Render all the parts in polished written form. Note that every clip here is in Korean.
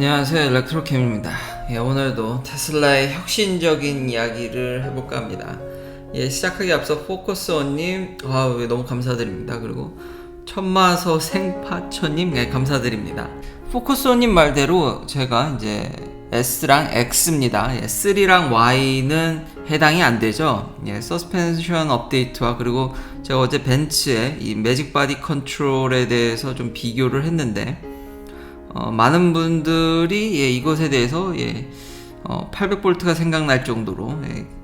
안녕하세요, 일렉트로캠입니다. 오늘도 테슬라의 혁신적인 이야기를 해볼까 합니다. 시작하기 앞서 포커스온님 너무 감사드립니다. 그리고 천마서 생파천님 감사드립니다. 포커스온님 말대로 제가 이제 S랑 X입니다. 3랑 Y는 해당이 안 되죠. 서스펜션 업데이트와 그리고 제가 어제 벤츠의 이 매직 바디 컨트롤에 대해서 좀 비교를 했는데 많은 분들이 이것에 대해서 800V가 생각날 정도로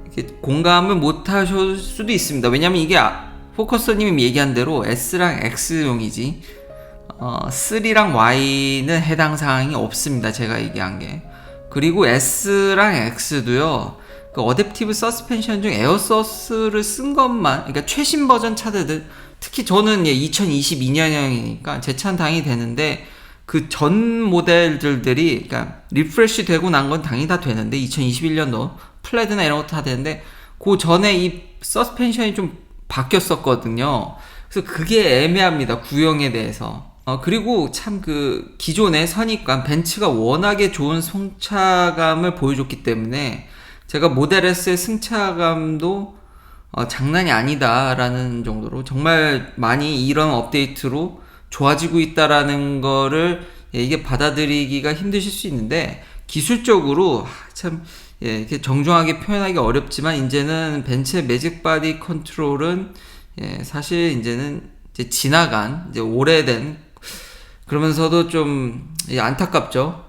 이렇게 공감을 못 하실 수도 있습니다. 왜냐면 이게 포커스님이 얘기한 대로 S랑 X용이지 3랑 Y는 해당 사항이 없습니다. 제가 얘기한 게. 그리고 S랑 X도요. 그 어댑티브 서스펜션 중 에어서스를 쓴 것만, 그러니까 최신 버전 차들들, 특히 저는 2022년형이니까 제 차는 당연히 되는데 그 전 모델들이 그러니까 리프레시 되고 난 건 당연히 다 되는데 2021년도 플레드나 이런 것도 다 되는데 그 전에 이 서스펜션이 좀 바뀌었었거든요. 그래서 그게 애매합니다. 구형에 대해서. 그리고 참 그 기존의 선입관 벤츠가 워낙에 좋은 승차감을 보여줬기 때문에 제가 모델 S의 승차감도 장난이 아니다라는 정도로 정말 많이 이런 업데이트로 좋아지고 있다라는 거를 이게 받아들이기가 힘드실 수 있는데 기술적으로 참 이렇게 정중하게 표현하기 어렵지만 이제는 벤츠의 매직 바디 컨트롤은 사실 이제는 이제 지나간 이제 오래된 그러면서도 좀 안타깝죠.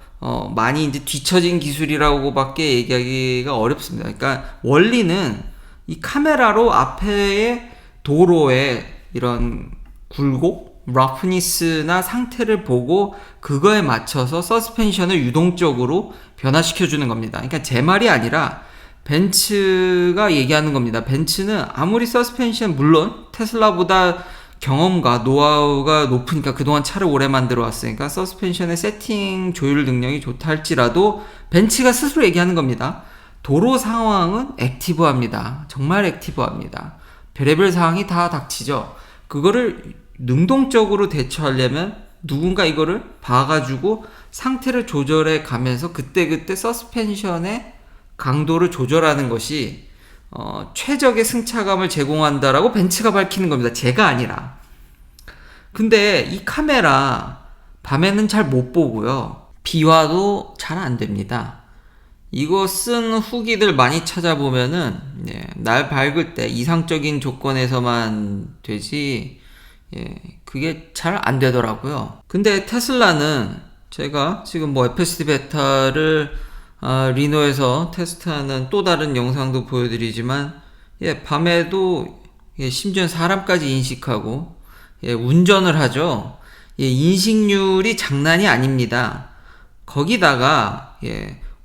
많이 이제 뒤처진 기술이라고밖에 얘기하기가 어렵습니다. 그러니까 원리는 이 카메라로 앞에 도로에 이런 굴곡 러프니스나 상태를 보고 그거에 맞춰서 서스펜션을 유동적으로 변화시켜주는 겁니다. 그러니까 제 말이 아니라 벤츠가 얘기하는 겁니다. 벤츠는 아무리 서스펜션 물론 테슬라보다 경험과 노하우가 높으니까 그동안 차를 오래 만들어 왔으니까 서스펜션의 세팅 조율 능력이 좋다 할지라도 벤츠가 스스로 얘기하는 겁니다. 도로 상황은 액티브합니다. 정말 액티브합니다. 별의별 상황이 다 닥치죠. 그거를 능동적으로 대처하려면 누군가 이거를 봐가지고 상태를 조절해 가면서 그때그때 서스펜션의 강도를 조절하는 것이 최적의 승차감을 제공한다라고 벤츠가 밝히는 겁니다. 제가 아니라. 근데 이 카메라 밤에는 잘 못 보고요. 비와도 잘 안 됩니다. 이거 쓴 후기들 많이 찾아보면은 날 밝을 때 이상적인 조건에서만 되지 그게 잘 안 되더라고요. 근데 테슬라는 제가 지금 FSD 베타를 리노에서 테스트하는 또 다른 영상도 보여드리지만 밤에도 심지어 사람까지 인식하고 운전을 하죠. 인식률이 장난이 아닙니다. 거기다가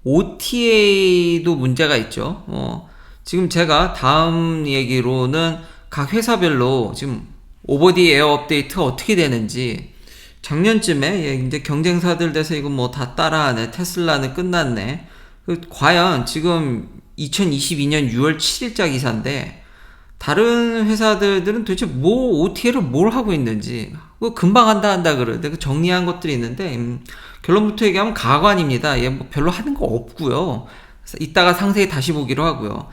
OTA도 문제가 있죠. 지금 제가 다음 얘기로는 각 회사별로 지금 오버디 에어 업데이트가 어떻게 되는지 작년쯤에 이제 경쟁사들 돼서 이거 뭐 다 따라하네 테슬라는 끝났네 과연 지금 2022년 6월 7일자 기사인데 다른 회사들은 도대체 뭐 OTA를 뭘 하고 있는지 금방 한다 그러는데 그 정리한 것들이 있는데 결론부터 얘기하면 가관입니다. 뭐 별로 하는 거 없고요. 이따가 상세히 다시 보기로 하고요.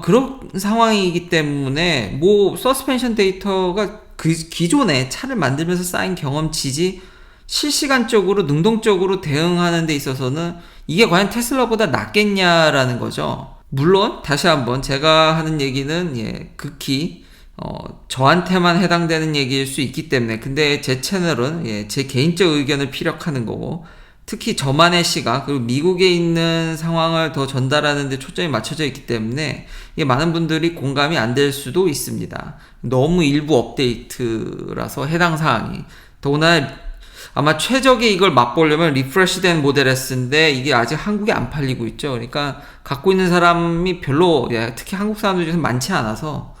그런 상황이기 때문에 서스펜션 데이터가 그 기존에 차를 만들면서 쌓인 경험치지 실시간적으로 능동적으로 대응하는 데 있어서는 이게 과연 테슬라보다 낫겠냐라는 거죠. 물론 다시 한번 제가 하는 얘기는 극히 저한테만 해당되는 얘기일 수 있기 때문에 근데 제 채널은 제 개인적 의견을 피력하는 거고 특히 저만의 시각 그리고 미국에 있는 상황을 더 전달하는 데 초점이 맞춰져 있기 때문에 많은 분들이 공감이 안 될 수도 있습니다. 너무 일부 업데이트라서 해당 사항이 더구나 아마 최적의 이걸 맛보려면 리프레시된 모델 S인데 이게 아직 한국에 안 팔리고 있죠. 그러니까 갖고 있는 사람이 별로 특히 한국 사람들 중에서 많지 않아서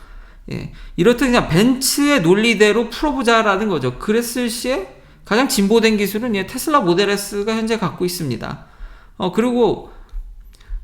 이렇듯 그냥 벤츠의 논리대로 풀어보자라는 거죠. 그랬을 시에 가장 진보된 기술은 테슬라 모델 S가 현재 갖고 있습니다. 그리고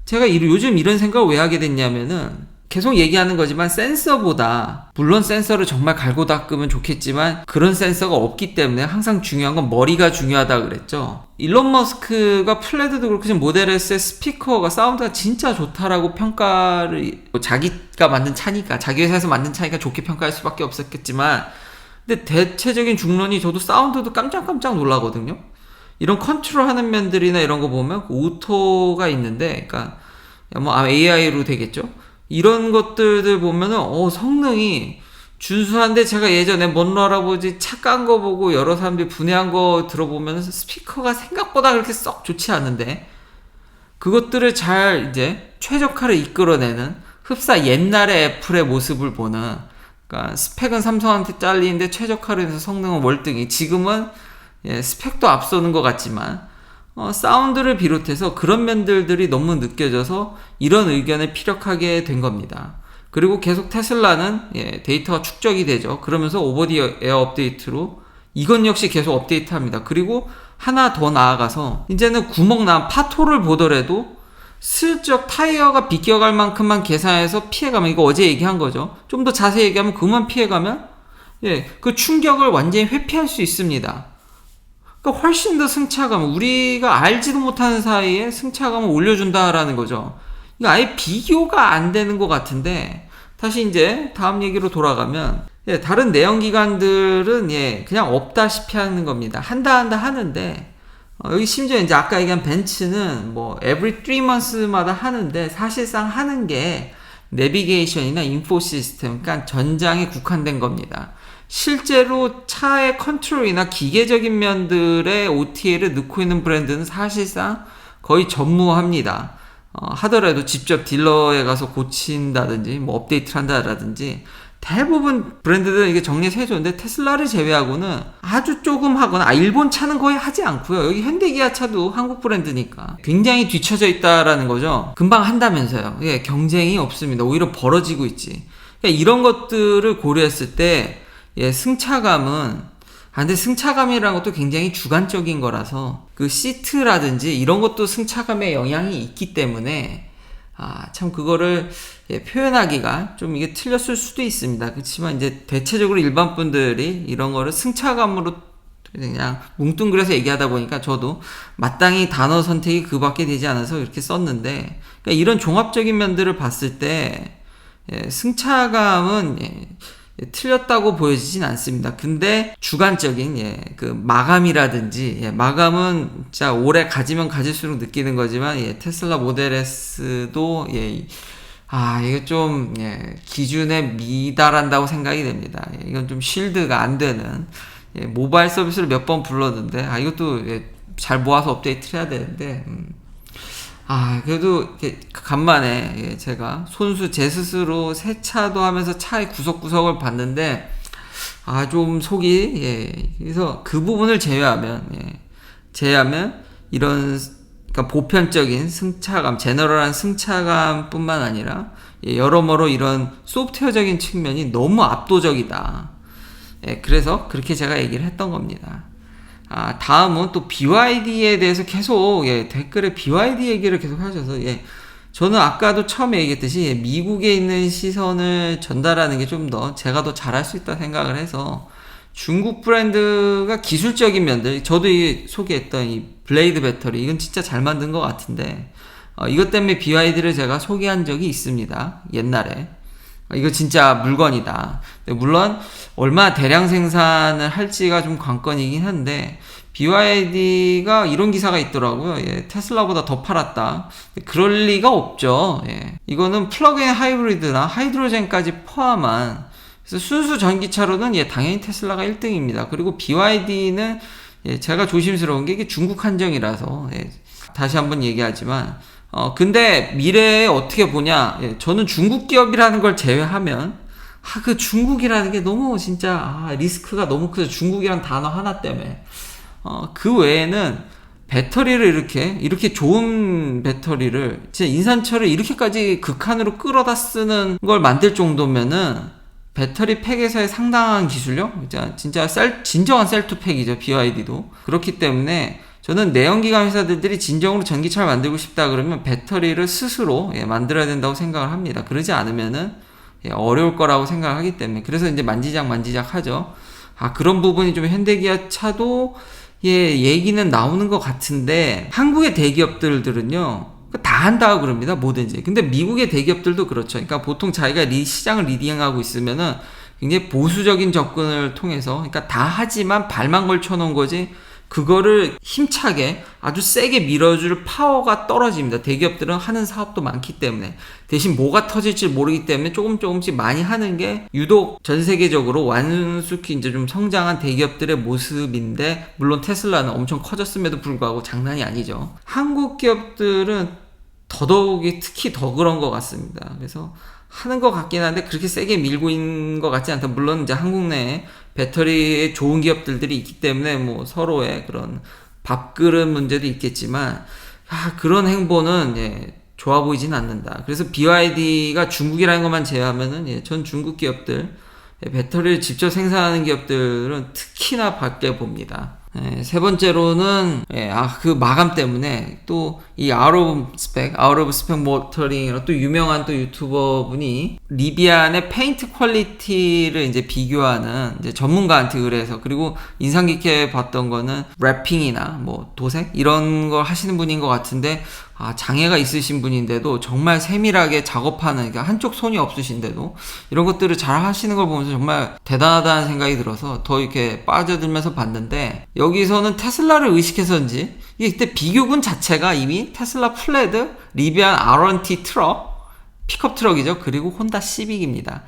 제가 요즘 이런 생각을 왜 하게 됐냐면은 계속 얘기하는 거지만 센서보다, 물론 센서를 정말 갈고 닦으면 좋겠지만 그런 센서가 없기 때문에 항상 중요한 건 머리가 중요하다 그랬죠. 일론 머스크가 플레드도 그렇고 지금 모델 S의 스피커가 사운드가 진짜 좋다라고 평가를, 자기가 만든 차니까, 자기 회사에서 만든 차니까 좋게 평가할 수밖에 없었겠지만, 근데 대체적인 중론이 저도 사운드도 깜짝깜짝 놀라거든요. 이런 컨트롤하는 면들이나 이런 거 보면 오토가 있는데, 그러니까 뭐 AI로 되겠죠. 이런 것들을 보면은 성능이 준수한데, 제가 예전에 먼로 할아버지 차 깐 거 보고 여러 사람들이 분해한 거 들어보면 스피커가 생각보다 그렇게 썩 좋지 않은데, 그것들을 잘 이제 최적화를 이끌어내는, 흡사 옛날의 애플의 모습을 보는, 그러니까 스펙은 삼성한테 잘리는데 최적화를 해서 성능은 월등히, 지금은 스펙도 앞서는 것 같지만 사운드를 비롯해서 그런 면들이 너무 느껴져서 이런 의견을 피력하게 된 겁니다. 그리고 계속 테슬라는 데이터가 축적이 되죠. 그러면서 오버디 에어 업데이트로 이건 역시 계속 업데이트합니다. 그리고 하나 더 나아가서 이제는 구멍난 파토를 보더라도 슬쩍 타이어가 비껴갈 만큼만 계산해서 피해가면, 이거 어제 얘기한 거죠. 좀 더 자세히 얘기하면 그만 피해가면 그 충격을 완전히 회피할 수 있습니다. 그러니까 훨씬 더 승차감, 우리가 알지도 못하는 사이에 승차감을 올려준다라는 거죠. 이거 아예 비교가 안 되는 것 같은데, 다시 이제 다음 얘기로 돌아가면, 다른 내연기관들은 그냥 없다시피 하는 겁니다. 한다 하는데, 여기 심지어 이제 아까 얘기한 벤츠는 뭐 every 3 months마다 하는데, 사실상 하는 게 내비게이션이나 인포 시스템, 그러니까 전장에 국한된 겁니다. 실제로 차의 컨트롤이나 기계적인 면들의 OTA를 넣고 있는 브랜드는 사실상 거의 전무합니다. 하더라도 직접 딜러에 가서 고친다든지 뭐 업데이트를 한다든지, 대부분 브랜드들은 이게 정리해서 해줬는데 테슬라를 제외하고는 아주 조금 하거나, 일본 차는 거의 하지 않고요. 여기 현대기아 차도 한국 브랜드니까 굉장히 뒤처져 있다라는 거죠. 금방 한다면서요. 경쟁이 없습니다. 오히려 벌어지고 있지. 그러니까 이런 것들을 고려했을 때 승차감은, 근데 승차감이라는 것도 굉장히 주관적인 거라서 그 시트라든지 이런 것도 승차감에 영향이 있기 때문에 참 그거를 표현하기가 좀 이게 틀렸을 수도 있습니다. 그렇지만 이제 대체적으로 일반 분들이 이런 거를 승차감으로 그냥 뭉뚱그려서 얘기하다 보니까 저도 마땅히 단어 선택이 그밖에 되지 않아서 이렇게 썼는데, 그러니까 이런 종합적인 면들을 봤을 때 승차감은 틀렸다고 보여지진 않습니다. 근데 주관적인 그 마감이라든지, 마감은 진짜 오래 가지면 가질수록 느끼는 거지만 테슬라 모델 S도 이게 좀 기준에 미달한다고 생각이 됩니다. 이건 좀 쉴드가 안 되는, 모바일 서비스를 몇 번 불렀는데 이것도 잘 모아서 업데이트를 해야 되는데, 그래도 간만에 제가 제 스스로 세차도 하면서 차의 구석구석을 봤는데, 좀 속이, 그래서 그 부분을 제외하면 이런, 그러니까 보편적인 승차감, 제너럴한 승차감 뿐만 아니라, 여러모로 이런 소프트웨어적인 측면이 너무 압도적이다. 그래서 그렇게 제가 얘기를 했던 겁니다. 다음은 또 BYD에 대해서 계속 댓글에 BYD 얘기를 계속 하셔서 저는 아까도 처음에 얘기했듯이 미국에 있는 시선을 전달하는 게 좀 더 제가 더 잘할 수 있다 생각을 해서, 중국 브랜드가 기술적인 면들, 저도 소개했던 이 블레이드 배터리, 이건 진짜 잘 만든 것 같은데 이것 때문에 BYD를 제가 소개한 적이 있습니다. 옛날에. 이거 진짜 물건이다. 물론 얼마나 대량 생산을 할지가 좀 관건이긴 한데, BYD가 이런 기사가 있더라고요. 테슬라보다 더 팔았다. 그럴 리가 없죠. 이거는 플러그인 하이브리드나 하이드로젠까지 포함한, 그래서 순수 전기차로는 당연히 테슬라가 1등입니다. 그리고 BYD는 제가 조심스러운 게 이게 중국 한정이라서 다시 한번 얘기하지만, 근데 미래에 어떻게 보냐, 저는 중국 기업이라는 걸 제외하면 그 중국이라는 게 너무 진짜 리스크가 너무 크죠. 중국이란 단어 하나 때문에. 그 외에는 배터리를 이렇게 좋은 배터리를, 진짜 인산철을 이렇게까지 극한으로 끌어다 쓰는 걸 만들 정도면은 배터리 팩에서의 상당한 기술력, 진짜 진정한 셀 투 팩이죠. BYD도. 그렇기 때문에 저는 내연기관 회사들이 진정으로 전기차를 만들고 싶다 그러면 배터리를 스스로 만들어야 된다고 생각을 합니다. 그러지 않으면은 어려울 거라고 생각을 하기 때문에. 그래서 이제 만지작 하죠. 그런 부분이 좀 현대기아 차도 얘기는 나오는 것 같은데, 한국의 대기업들은요 다 한다고 그럽니다. 뭐든지. 근데 미국의 대기업들도 그렇죠. 그러니까 보통 자기가 시장을 리딩하고 있으면은 굉장히 보수적인 접근을 통해서, 그러니까 다 하지만 발만 걸쳐 놓은 거지, 그거를 힘차게 아주 세게 밀어줄 파워가 떨어집니다. 대기업들은 하는 사업도 많기 때문에. 대신 뭐가 터질지 모르기 때문에 조금씩 많이 하는 게 유독 전 세계적으로 완숙히 이제 좀 성장한 대기업들의 모습인데, 물론 테슬라는 엄청 커졌음에도 불구하고 장난이 아니죠. 한국 기업들은 더더욱이 특히 더 그런 것 같습니다. 그래서 하는 것 같긴 한데 그렇게 세게 밀고 있는 것 같지 않다. 물론 이제 한국 내에 배터리에 좋은 기업들이 있기 때문에 뭐 서로의 그런 밥그릇 문제도 있겠지만, 그런 행보는 좋아 보이진 않는다. 그래서 BYD가 중국이라는 것만 제외하면은 전 중국 기업들, 배터리를 직접 생산하는 기업들은 특히나 밝게 봅니다. 세 번째로는 그 마감 때문에 또 이 out of spec 모터링이라는 또 유명한 또 유튜버 분이 리비안의 페인트 퀄리티를 이제 비교하는 이제 전문가한테 의뢰해서, 그리고 인상 깊게 봤던 거는 랩핑이나 뭐 도색 이런 걸 하시는 분인 것 같은데, 장애가 있으신 분인데도 정말 세밀하게 작업하는, 그러니까 한쪽 손이 없으신데도 이런 것들을 잘 하시는 걸 보면서 정말 대단하다는 생각이 들어서 더 이렇게 빠져들면서 봤는데, 여기서는 테슬라를 의식해서인지 이게 그때 비교군 자체가 이미 테슬라 플레드, 리비안 R1T 트럭, 픽업 트럭이죠. 그리고 혼다 시빅입니다.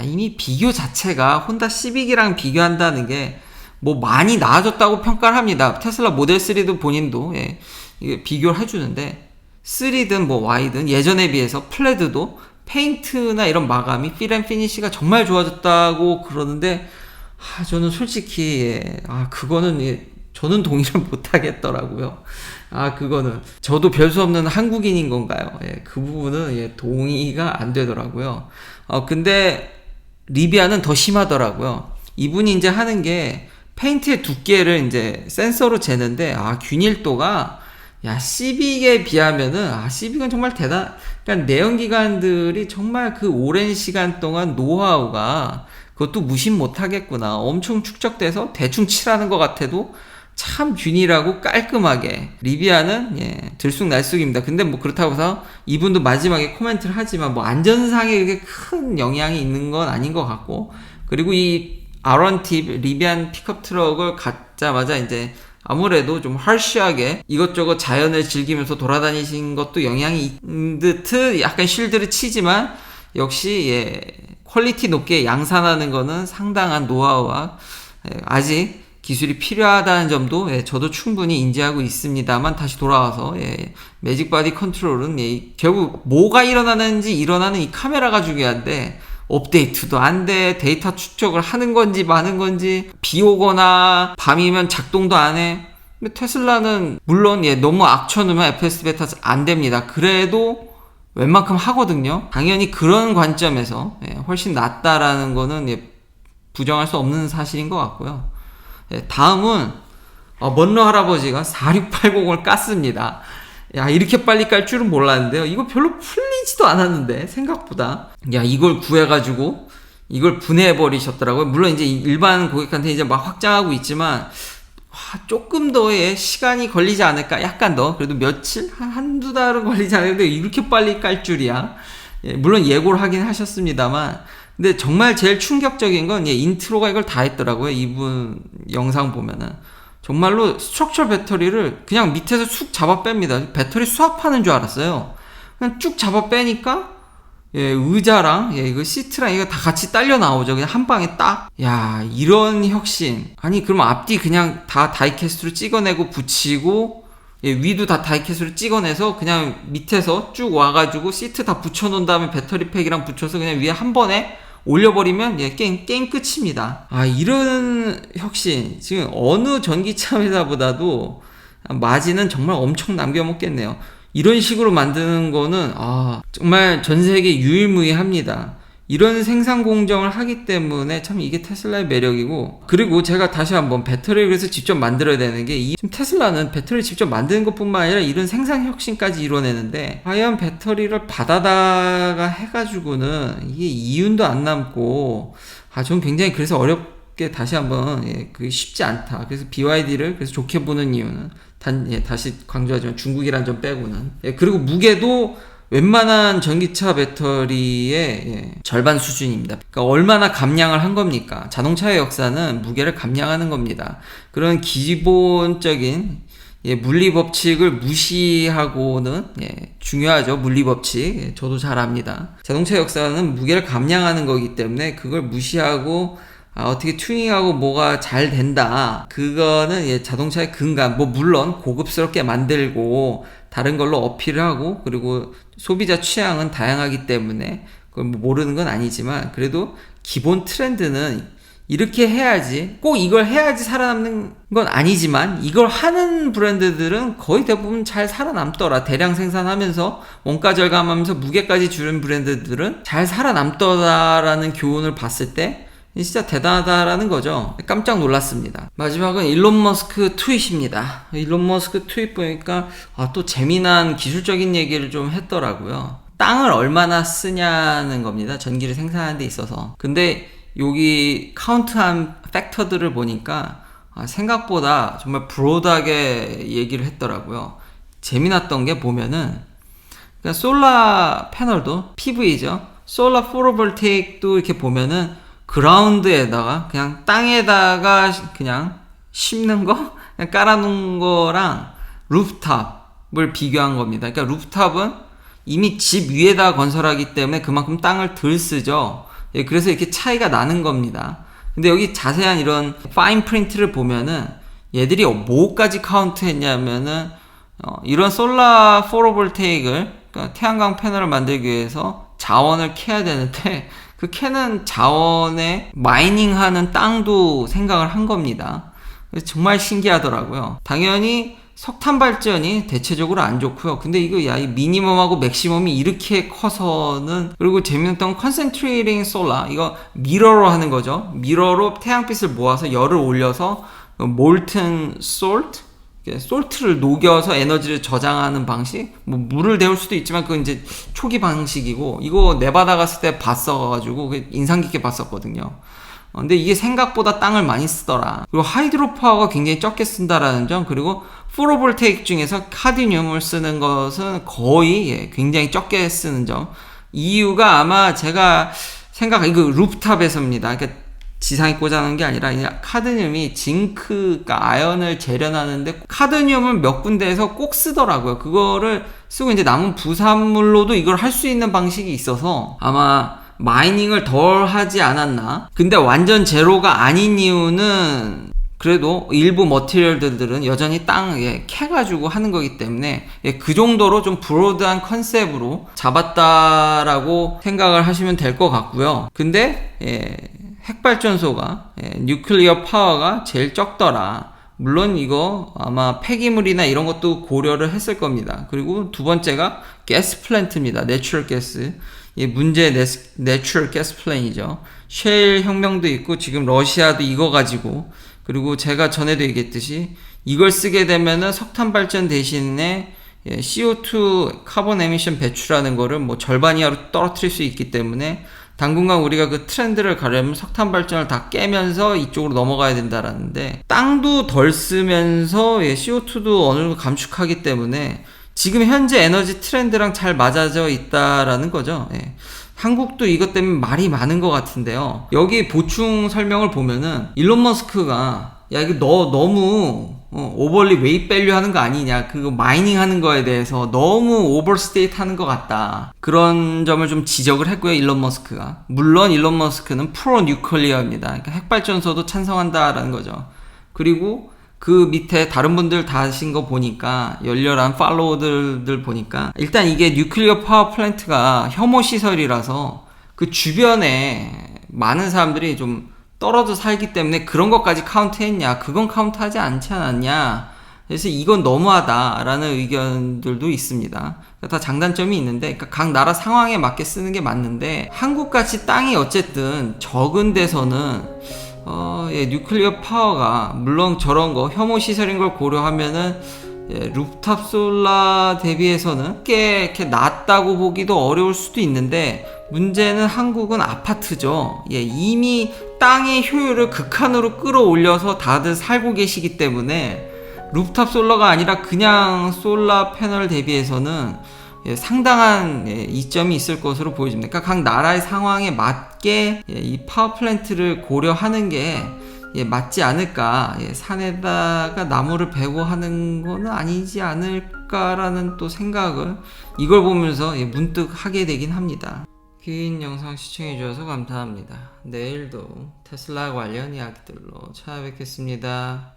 이미 비교 자체가 혼다 시빅이랑 비교한다는 게 뭐 많이 나아졌다고 평가를 합니다. 테슬라 모델 3도 본인도 이게 비교를 해주는데, 3든 뭐 Y든 예전에 비해서 플레드도 페인트나 이런 마감이 필 앤 피니시가 정말 좋아졌다고 그러는데, 저는 솔직히 그거는 저는 동의를 못 하겠더라고요. 그거는 저도 별 수 없는 한국인인 건가요? 그 부분은 동의가 안 되더라고요. 근데 리비아는 더 심하더라고요. 이분이 이제 하는 게 페인트의 두께를 이제 센서로 재는데, 균일도가 시빅에 비하면은 시빅은 정말 그러니까 내연기관들이 정말 그 오랜 시간 동안 노하우가, 그것도 무시 못 하겠구나, 엄청 축적돼서 대충 칠하는 것 같아도 참 균일하고 깔끔하게. 리비아는 들쑥날쑥입니다. 근데 뭐 그렇다고 해서 이분도 마지막에 코멘트를 하지만 뭐 안전상에 그렇게 큰 영향이 있는 건 아닌 것 같고, 그리고 이 R1T 리비안 픽업 트럭을 갖자마자 이제 아무래도 좀 harsh하게 이것저것 자연을 즐기면서 돌아다니신 것도 영향이 있는 듯 약간 쉴드를 치지만, 역시 퀄리티 높게 양산하는 거는 상당한 노하우와 아직 기술이 필요하다는 점도 저도 충분히 인지하고 있습니다만, 다시 돌아와서 매직 바디 컨트롤은 결국 뭐가 일어나는지, 일어나는 이 카메라가 중요한데 업데이트도 안 돼. 데이터 축적을 하는 건지 마는 건지, 비 오거나 밤이면 작동도 안 해. 근데 테슬라는 물론 너무 악쳐놓으면 FS 베타 안 됩니다. 그래도 웬만큼 하거든요. 당연히 그런 관점에서 훨씬 낫다라는 거는 부정할 수 없는 사실인 것 같고요. 다음은 먼로 할아버지가 4680을 깠습니다. 이렇게 빨리 깔 줄은 몰랐는데요. 이거 별로 풀리지도 않았는데 생각보다 이걸 구해가지고 이걸 분해해버리셨더라고요. 물론 이제 일반 고객한테 이제 막 확장하고 있지만, 조금 더의 시간이 걸리지 않을까, 약간 더, 그래도 며칠? 한두 달은 걸리지 않는데 이렇게 빨리 깔 줄이야. 물론 예고를 하긴 하셨습니다만, 근데 정말 제일 충격적인 건 인트로가 이걸 다 했더라고요. 이분 영상 보면은 정말로 스트럭처 배터리를 그냥 밑에서 쑥 잡아 뺍니다. 배터리 수압하는 줄 알았어요. 그냥 쭉 잡아 빼니까 의자랑 이거 시트랑 이거 다 같이 딸려 나오죠. 그냥 한 방에 딱. 이런 혁신. 아니 그러면 앞뒤 그냥 다 다이캐스트로 찍어내고 붙이고, 위도 다 다이캐스트로 찍어내서 그냥 밑에서 쭉 와가지고 시트 다 붙여놓은 다음에 배터리 팩이랑 붙여서 그냥 위에 한 번에 올려버리면 게임 끝입니다. 이런 혁신 지금 어느 전기차 회사보다도 마진은 정말 엄청 남겨먹겠네요. 이런 식으로 만드는 거는 정말 전 세계 유일무이합니다. 이런 생산 공정을 하기 때문에 참 이게 테슬라의 매력이고, 그리고 제가 다시 한번 배터리를 그래서 직접 만들어야 되는 게, 지금 테슬라는 배터리를 직접 만드는 것뿐만 아니라 이런 생산 혁신까지 이뤄내는데, 과연 배터리를 받아다가 해가지고는 이게 이윤도 안 남고, 전 굉장히 그래서 어렵게 다시 한번, 그게 쉽지 않다. 그래서 BYD를 그래서 좋게 보는 이유는 다시 강조하지만 중국이란 점 빼고는, 그리고 무게도 웬만한 전기차 배터리의 절반 수준입니다. 그러니까 얼마나 감량을 한 겁니까? 자동차의 역사는 무게를 감량하는 겁니다. 그런 기본적인 물리 법칙을 무시하고는, 중요하죠. 물리 법칙. 저도 잘 압니다. 자동차 역사는 무게를 감량하는 거기 때문에 그걸 무시하고 어떻게 튜닝하고 뭐가 잘 된다. 그거는 자동차의 근간, 물론 고급스럽게 만들고 다른 걸로 어필을 하고, 그리고 소비자 취향은 다양하기 때문에 그걸 모르는 건 아니지만, 그래도 기본 트렌드는 이렇게 해야지, 꼭 이걸 해야지 살아남는 건 아니지만, 이걸 하는 브랜드들은 거의 대부분 잘 살아남더라. 대량 생산하면서 원가 절감하면서 무게까지 줄인 브랜드들은 잘 살아남더라라는 교훈을 봤을 때 진짜 대단하다라는 거죠. 깜짝 놀랐습니다. 마지막은 일론 머스크 트윗입니다. 일론 머스크 트윗 보니까 또 재미난 기술적인 얘기를 좀 했더라고요. 땅을 얼마나 쓰냐는 겁니다. 전기를 생산하는 데 있어서. 근데 여기 카운트한 팩터들을 보니까 생각보다 정말 브로드하게 얘기를 했더라고요. 재미났던 게 보면은, 그러니까 솔라 패널도 PV죠. 솔라 포토볼테이크도 이렇게 보면은 그라운드에다가 그냥 땅에다가 그냥 심는 거 그냥 깔아놓은 거랑 루프탑을 비교한 겁니다. 그러니까 루프탑은 이미 집 위에다 건설하기 때문에 그만큼 땅을 덜 쓰죠. 그래서 이렇게 차이가 나는 겁니다. 근데 여기 자세한 이런 파인 프린트를 보면은 얘들이 뭐까지 카운트 했냐면은 이런 솔라 포토볼테이크를, 그러니까 태양광 패널을 만들기 위해서 자원을 캐야 되는데, 그 캐는 자원에 마이닝하는 땅도 생각을 한 겁니다. 정말 신기하더라고요. 당연히 석탄 발전이 대체적으로 안 좋고요. 근데 이거 이 미니멈하고 맥시멈이 이렇게 커서는, 그리고 재밌었던 건 컨센트레이팅 솔라, 이거 미러로 하는 거죠. 미러로 태양빛을 모아서 열을 올려서 몰튼 솔트, 솔트를 녹여서 에너지를 저장하는 방식, 물을 데울 수도 있지만 그건 이제 초기 방식이고, 이거 네바다 갔을 때 봤어가지고 인상 깊게 봤었거든요. 근데 이게 생각보다 땅을 많이 쓰더라. 그리고 하이드로 파워가 굉장히 적게 쓴다라는 점, 그리고 포토볼테이크 중에서 카드뮴을 쓰는 것은 거의 굉장히 적게 쓰는 점. 이유가 아마 제가 이거 루프탑에서입니다. 그러니까 지상에 꽂아놓은 게 아니라 그냥 카드뮴이 징크가 아연을 재련하는데 카드뮴을 몇 군데에서 꼭 쓰더라고요. 그거를 쓰고 이제 남은 부산물로도 이걸 할 수 있는 방식이 있어서 아마 마이닝을 덜 하지 않았나. 근데 완전 제로가 아닌 이유는 그래도 일부 머티리얼들은 여전히 땅에 캐가지고 하는 거기 때문에 그 정도로 좀 브로드한 컨셉으로 잡았다라고 생각을 하시면 될 것 같고요. 근데 핵발전소가 뉴클리어 파워가 제일 적더라. 물론 이거 아마 폐기물이나 이런 것도 고려를 했을 겁니다. 그리고 두 번째가 가스 플랜트입니다. 내추럴 가스. 문제의 내추럴 가스 플랜이죠. 셰일 혁명도 있고 지금 러시아도 이거 가지고, 그리고 제가 전에도 얘기했듯이 이걸 쓰게 되면은 석탄 발전 대신에 CO2 카본 에미션 배출하는 거를 절반 이하로 떨어뜨릴 수 있기 때문에 당분간 우리가 그 트렌드를 가려면 석탄 발전을 다 깨면서 이쪽으로 넘어가야 된다라는데, 땅도 덜 쓰면서 CO2도 어느 정도 감축하기 때문에 지금 현재 에너지 트렌드랑 잘 맞아져 있다라는 거죠. 한국도 이것 때문에 말이 많은 것 같은데요. 여기 보충 설명을 보면은 일론 머스크가 이거 너 너무 오버리 웨이트 밸류 하는 거 아니냐, 그거 마이닝 하는 거에 대해서 너무 오버스테이트 하는 것 같다, 그런 점을 좀 지적을 했고요. 일론 머스크가. 물론 일론 머스크는 프로 뉴클리어입니다. 그러니까 핵발전소도 찬성한다라는 거죠. 그리고 그 밑에 다른 분들 다 하신 거 보니까, 열렬한 팔로워들 보니까, 일단 이게 뉴클리어 파워 플랜트가 혐오 시설이라서 그 주변에 많은 사람들이 좀 떨어져 살기 때문에 그런 것까지 카운트 했냐, 그건 카운트 하지 않지 않았냐, 그래서 이건 너무하다라는 의견들도 있습니다. 그러니까 다 장단점이 있는데, 그러니까 각 나라 상황에 맞게 쓰는 게 맞는데, 한국같이 땅이 어쨌든 적은 데서는 뉴클리어 파워가 물론 저런 거 혐오 시설인 걸 고려하면은 루프탑 솔라 대비해서는 꽤 이렇게 낮다고 보기도 어려울 수도 있는데, 문제는 한국은 아파트죠. 이미 땅의 효율을 극한으로 끌어올려서 다들 살고 계시기 때문에 루프탑 솔라가 아니라 그냥 솔라 패널 대비해서는 상당한 이점이 있을 것으로 보여집니다. 그러니까 각 나라의 상황에 맞게 이 파워 플랜트를 고려하는 게 맞지 않을까. 산에다가 나무를 베고 하는 거는 아니지 않을까라는 또 생각을 이걸 보면서 문득 하게 되긴 합니다. 긴 영상 시청해주셔서 감사합니다. 내일도 테슬라 관련 이야기들로 찾아뵙겠습니다.